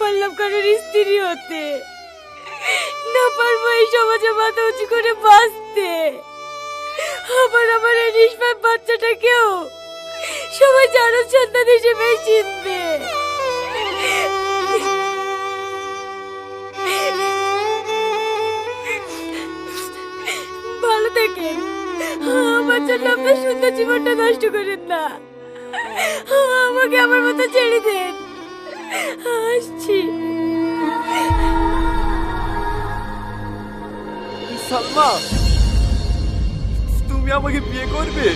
পারলাম কারোর স্ত্রী হতে, না পারবো এই সমাজে মাথা উঁচু করে বাঁচতে। আবার আমার এই নিষ্পাপ বাচ্চাটাকেও সবাই জানার সন্তান হিসেবে চিনবে। ভালো থাকেন, আমার জন্য আপনার সুন্দর জীবনটা নষ্ট করেন না। আমাকে আমার মতো ছেড়ে দেন, আসছি। সালমা, তুমি আমাকে বিয়ে করবে?